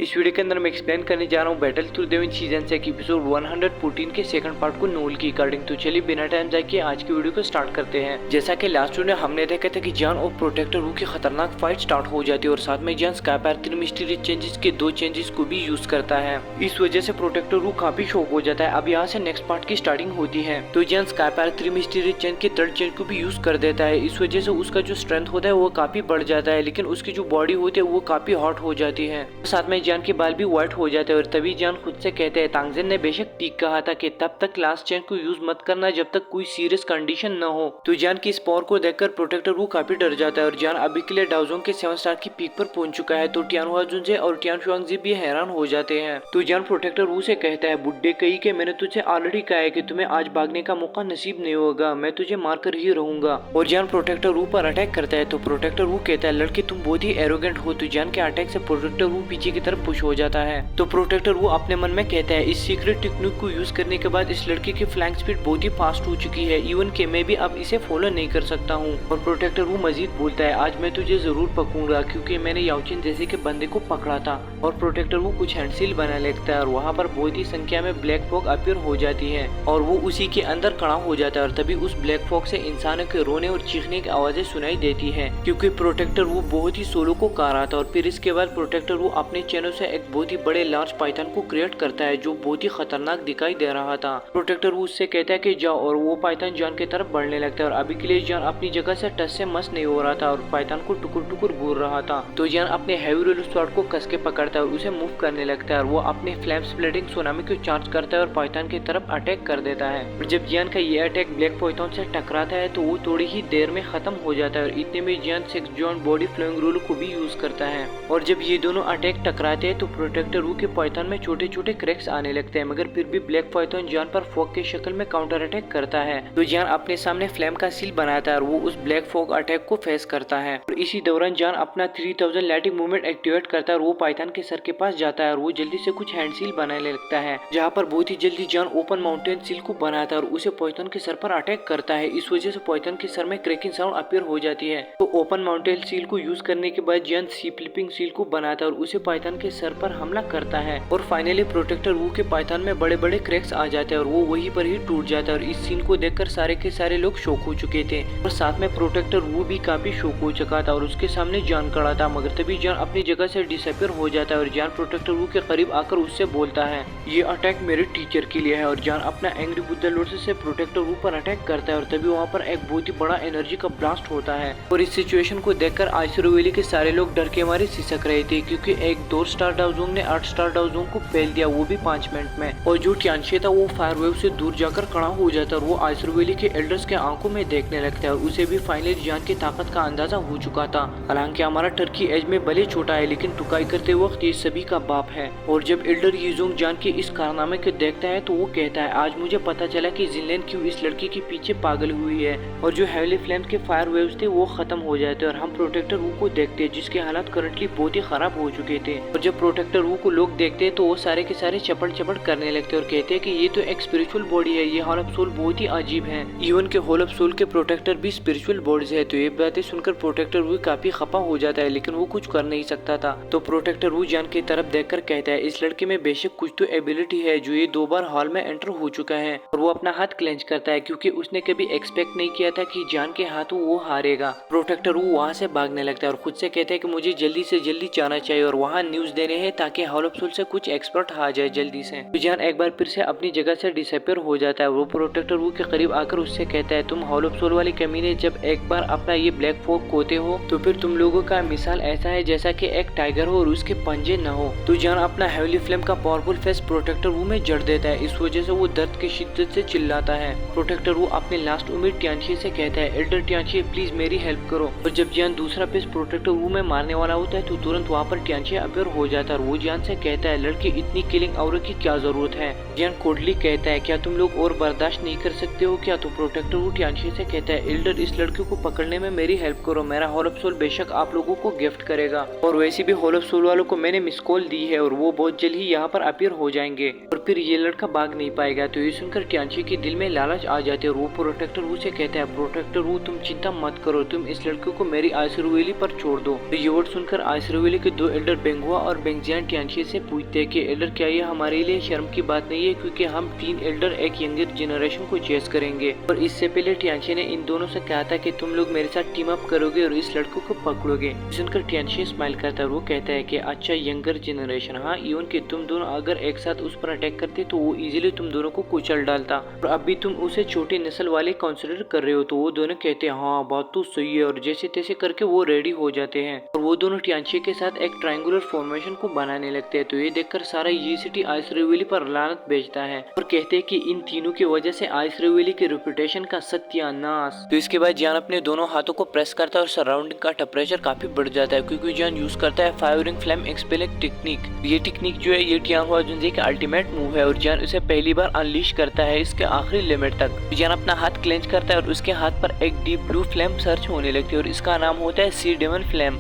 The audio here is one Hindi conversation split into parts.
इस वीडियो के अंदर मैं एक्सप्लेन करने जा रहा हूँ battle through the wind season से एपिसोड 114 के सेकंड पार्ट को नोल की अकॉर्डिंग। तो चलिए बिना टाइम जाए के आज की वीडियो को स्टार्ट करते हैं। जैसा कि लास्ट वीडियो में हमने देखा था कि जॉन और प्रोटेक्टर रू की खतरनाक फाइट स्टार्ट हो जाती है और साथ में जॉन स्काईफायर 3 मिस्टीरियस चेंजेस के 2 चेंजेस को भी यूज करता है। इस वजह से प्रोटेक्टर रू काफी शॉक हो जाता है। अब यहाँ से नेक्स्ट पार्ट की स्टार्टिंग होती है। तो जॉन स्काईफायर 3 मिस्टीरियस चेंज के 3rd चेंज को भी यूज कर देता है। इस वजह से उसका जो स्ट्रेंथ होता है वो काफी बढ़ जाता है, लेकिन उसकी जो बॉडी होती है वो काफी हॉट हो जाती है। साथ में जॉन के बाल भी हो जाते हैं और तभी जॉन खुद से कहते हैं तांगजेन ने बेशक ठीक कहा था कि तब तक लास्ट चेन को यूज मत करना जब तक कोई सीरियस कंडीशन न हो। तो जॉन की इस पावर को देखकर प्रोटेक्टर रू काफी डर जाता है और जॉन अभी के लिए डाउजोंग के 7 स्टार की पीक पर पहुंच चुका है। तो टियानहुआ जुनजे और टियान शुआंगजी भी हैरान हो जाते हैं। तो जॉन प्रोटेक्टर रू से कहता है बुड्ढे कही के मैंने तुझे ऑलरेडी कहा है कि तुम्हें आज भागने का मौका नसीब नहीं होगा, मैं तुझे मारकर ही रहूंगा। और जॉन प्रोटेक्टर रू पर अटैक करता है। तो प्रोटेक्टर रू कहता है लड़के तुम बहुत ही एरोगेंट हो। तो जॉन के अटैक से प्रोटेक्टर रू पीछे की तरफ पुश हो जाता है। तो प्रोटेक्टर वो अपने मन में कहता है इस सीक्रेट टेक्निक को यूज करने के बाद इस लड़के की फ्लैंक स्पीड बहुत ही फास्ट हो चुकी है, इवन कि मैं भी अब इसे फॉलो नहीं कर सकता हूँ। और प्रोटेक्टर वो मजीद बोलता है आज मैं तुझे जरूर पकड़ूंगा क्योंकि मैंने याओचिन जैसे के बंदे को पकड़ा था। और प्रोटेक्टर वो कुछ हैंडसील बना लेता है और वहाँ पर बहुत ही संख्या में ब्लैक फॉग अपीयर हो जाती है और वो उसी के अंदर खड़ा हो जाता है। और तभी उस ब्लैक फॉग से इंसानों के रोने और चीखने की आवाजें सुनाई देती है क्योंकि प्रोटेक्टर वो बहुत ही सोलो को खा रहा था। और फिर इसके बाद प्रोटेक्टर वो अपने चैनल से एक बहुत ही बड़े लार्ज पाइथन को क्रिएट करता है जो बहुत ही खतरनाक दिखाई दे रहा था। प्रोटेक्टर उससे कहता है कि जाओ और वो पाइथन जॉन की तरफ बढ़ने लगता है। और अभी के लिए जॉन अपनी जगह से टच से मस नहीं हो रहा था और पाइथन को टुकुर टुकुर घूर रहा था। तो जॉन अपने हैवी रोल स्वॉर्ड को कस के पकड़ता है और उसे मूव करने लगता है और वो अपने फ्लेम स्प्लिटिंग सुनामी को चार्ज करता है और पाइथन की तरफ अटैक कर देता है। और जब जॉन का ये अटैक ब्लैक पाइथन से टकराता है तो वो थोड़ी ही देर में खत्म हो जाता है और इतने में John 6 John body flowing rule को भी यूज करता है। और जब ये दोनों अटैक टकराते हैं तो प्रोटेक्टर रू के पाइथन में छोटे छोटे क्रैक्स आने लगते हैं, मगर फिर भी ब्लैक पाइथन जॉन पर फॉग के शक्ल में काउंटर अटैक करता है। तो जॉन अपने सामने फ्लेम का सील बनाता है और वो उस ब्लैक फॉग अटैक को फेस करता है। और इसी दौरान जॉन अपना 3000 लाइटिंग मूवमेंट एक्टिवेट करता है और वो पाइथन के सर के पास जाता है और वो जल्दी से कुछ हैंड सील बनाने लगता है, जहाँ पर बहुत ही जल्दी जॉन ओपन माउंटेन सील को बनाता है और उसे पाइथन के सर पर अटैक करता है। इस वजह से पाइथन के सर में क्रैकिंग साउंड अपीयर हो जाती है। तो ओपन माउंटेन सील को यूज करने के बाद जॉन सी फ्लिपिंग सील को बनाता है और उसे पाइथन के सर पर हमला करता है। और फाइनली प्रोटेक्टर रू के पाइथन में बड़े बड़े क्रैक्स आ जाते हैं और वो वहीं पर ही टूट जाता है। और इस सीन को देखकर सारे के सारे लोग शॉक हो चुके थे और साथ में प्रोटेक्टर रू भी काफी शॉक हो चुका था और उसके सामने जॉन खड़ा था। मगर तभी जॉन अपनी जगह से डिसअपीयर हो जाता है और जॉन प्रोटेक्टर रू के करीब आकर उससे बोलता है ये अटैक मेरे टीचर के लिए है। और जॉन अपना एंग्री बुद्धा लोड से प्रोटेक्टर रू पर अटैक करता है और तभी वहाँ पर एक बहुत ही बड़ा एनर्जी का ब्लास्ट होता है। और इस सिचुएशन को देखकर आइसरो वैली के सारे लोग डर के मारे सिसक रहे थे क्योंकि एक 2 स्टार डाउजोंग ने 8 स्टार डाउजोंग को फेल दिया, वो भी 5 मिनट में। और जो टियानशे था वो फायर वेव से दूर जाकर खड़ा हो जाता है और वो आइसरो वैली के एल्डर्स के आंखों में देखने लगता है और उसे भी फाइनली जॉन की ताकत का अंदाजा हो चुका था। हालांकि हमारा टर्की एज में भले छोटा है लेकिन टुकाई करते वक्त ये सभी का बाप है। और जब एल्डर यीजोंग जॉन के इस कारनामे को देखता है तो वो कहता है आज मुझे पता चला कि जिनलेन क्यों इस लड़की के पीछे पागल हुई है। और जो हेवली फ्लेम्स के फायर वेव्स थे वो खत्म हो जाते और हम प्रोटेक्टर रू को देखते हैं जिसके हालात करंटली बहुत ही खराब हो चुके थे। और जब प्रोटेक्टर रू को लोग देखते हैं तो वो सारे के सारे चपड़ चपड़ करने लगते और कहते हैं कि ये तो एक स्पिरिचुअल बॉडी है, ये हॉल ऑफ सोल बहुत ही अजीब है। इवन के हॉल ऑफ सोल के प्रोटेक्टर भी स्पिरिचुअल बॉडीज है। तो ये बातें सुनकर प्रोटेक्टर रू काफी खपा हो जाता है लेकिन वो कुछ कर नहीं सकता था। तो प्रोटेक्टर रू जॉन की तरफ देखकर कहता है इस लड़के में बेशक कुछ तो एबिलिटी है जो ये 2 बार हॉल में एंटर हो चुका है। और वो अपना हाथ क्लेंच करता है क्योंकि उसने कभी एक्सपेक्ट नहीं किया था कि जॉन के हाथों वो हारेगा। प्रोटेक्टर रू वहाँ से भागने लगता है और खुद से कहता है कि मुझे जल्दी से जल्दी जाना चाहिए और वहाँ न्यूज देने हैं ताकि हॉल ऑफ सोल से कुछ एक्सपर्ट आ जाए जल्दी से। तो जॉन एक बार फिर से अपनी जगह से डिसअपीयर हो जाता है। वो प्रोटेक्टर रू के करीब आकर उससे कहता है तुम हॉल ऑफ सोल वाली कमीने जब एक बार अपना ये ब्लैक फॉग खोते हो तो फिर तुम लोगों का मिसाल ऐसा है जैसा कि एक टाइगर हो और उसके पंजे न हो। तो जॉन अपना हेवली फ्लेम का पावरफुल फेस प्रोटेक्टर रू में जड़ देता है। इस वजह से वो दर्द की शिद्दत से चिल्लाता है। प्रोटेक्टर रू अपने लास्ट उम्मीद टियानशे से कहता है एल्डर टियानशे प्लीज मेरी हेल्प करो। और जब जॉन दूसरा पीस प्रोटेक्टर रू में मारने वाला होता है तो तुरंत वहाँ पर टियानशे अपीयर हो जाता है और वो जॉन से कहता है लड़की इतनी किलिंग आवर की क्या जरूरत है। जॉन कोडली कहता है क्या तुम लोग और बर्दाश्त नहीं कर सकते हो क्या। तो प्रोटेक्टर रू टियानशे से कहता है एल्डर इस लड़की को पकड़ने में मेरी हेल्प करो, मेरा हॉल ऑफ सोल बेशक आप लोगों को गिफ्ट करेगा। और वैसे भी हॉल ऑफ सोल वालों को मैंने मिस कॉल दी है और वो बहुत जल्द ही यहाँ पर अपीयर हो जाएंगे और फिर ये लड़का भाग नहीं पाएगा। तो ये सुनकर टियानशे के दिल में लालच आ जाती है और वो प्रोटेक्टर रू से कहता है प्रोटेक्टर रू तुम चिंता मत करो, तुम इस लड़के को मेरी आइसरो वैली पर छोड़ दो। तो ये वर्ड सुनकर आइसरो वैली के 2 एल्डर बेंगुआ और बेंगजियान टियानशी से पूछते हैं कि एल्डर क्या ये हमारे लिए शर्म की बात नहीं है, क्योंकि हम 3 एल्डर एक यंगर जनरेशन को चेस करेंगे। और इससे पहले टियानशी ने इन दोनों से कहा था कि तुम लोग मेरे साथ टीम अप करोगे और इस लड़कों को पकड़ोगे। सुनकर टियानशी स्माइल करता है और वो कहता है कि अच्छा यंगर जनरेशन, हाँ इवन कि तुम दोनों अगर एक साथ उस पर अटैक करते तो वो इजीली तुम दोनों को कुचल डालता, और अभी तुम उसे छोटी नस्ल वाले कंसिडर कर रहे हो। तो वो दोनों कहते हैं हाँ बात तो सही है, और जैसे तैसे करके वो रेडी हो जाते हैं और वो दोनों टियानशी के साथ एक ट्रायंगुलर फॉर्मेशन को बनाने लगते हैं। तो ये देखकर सारा ये सिटी आइस रिवेली पर लानत भेजता है और कहते हैं कि इन तीनों की वजह से आइस रिवेली की रेपुटेशन का सत्यानाश। तो इसके बाद जान अपने दोनों हाथों को प्रेस करता है और सराउंडिंग का टेम्परेचर काफी बढ़ जाता है, क्योंकि जान यूज करता है फायरिंग फ्लेम एक्सपेलेट टेक्निक। ये टेक्निक जो है ये टियांग हुआ जुनजे का अल्टीमेट मूव है और जान उसे पहली बार अनलीश करता है इसके आखिरी लिमिट तक। जान अपना हाथ क्लेंच करता है और उसके हाथ पर एक डीप ब्लू फ्लेम सर्च होने लगती है और इसका नाम होता है सी डेमन फ्लेम।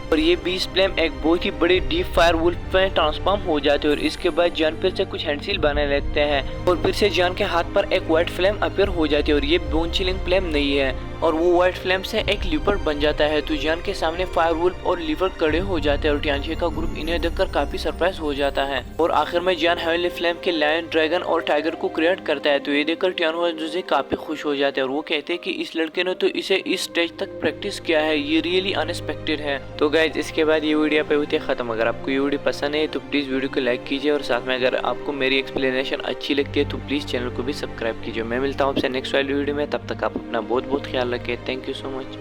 और ये 20 फ्लेम एक बहुत ही बड़ी डीप फायर वुल्फ में ट्रांसफॉर्म हो जाते हैं। और इसके बाद जान फिर से कुछ हैंडसील बनाने लगते हैं और फिर से जान के हाथ पर एक व्हाइट फ्लेम अपीयर हो जाती है और ये बोन चिलिंग फ्लेम नहीं है और वो व्हाइट फ्लेम से एक लिपर्ड बन जाता है। तो जान के सामने फायर वुल्फ और लिपर्ड खड़े हो जाते हैं और टियानशी का ग्रुप इन्हें देखकर काफी सरप्राइज हो जाता है। और आखिर में जान हेवनली फ्लेम के लायन, ड्रैगन और टाइगर को क्रिएट करता है। तो ये देखकर टियानशी काफी खुश हो जाते हैं और वो कहते हैं कि इस लड़के ने तो इसे इस स्टेज तक प्रैक्टिस किया है, ये रियली अनएक्सपेक्टेड है। तो गाइज इसके बाद ये वीडियो पे होती है खत्म। अगर आपको ये वीडियो पसंद है तो प्लीज वीडियो को लाइक कीजिए और साथ में अगर आपको मेरी एक्सप्लेनेशन अच्छी लगती है तो प्लीज चैनल को भी सब्सक्राइब कीजिए। मैं मिलता हूँ आपसे नेक्स्ट वाली वीडियो में, तब तक आप अपना बहुत बहुत ख्याल रखें। Thank you so much.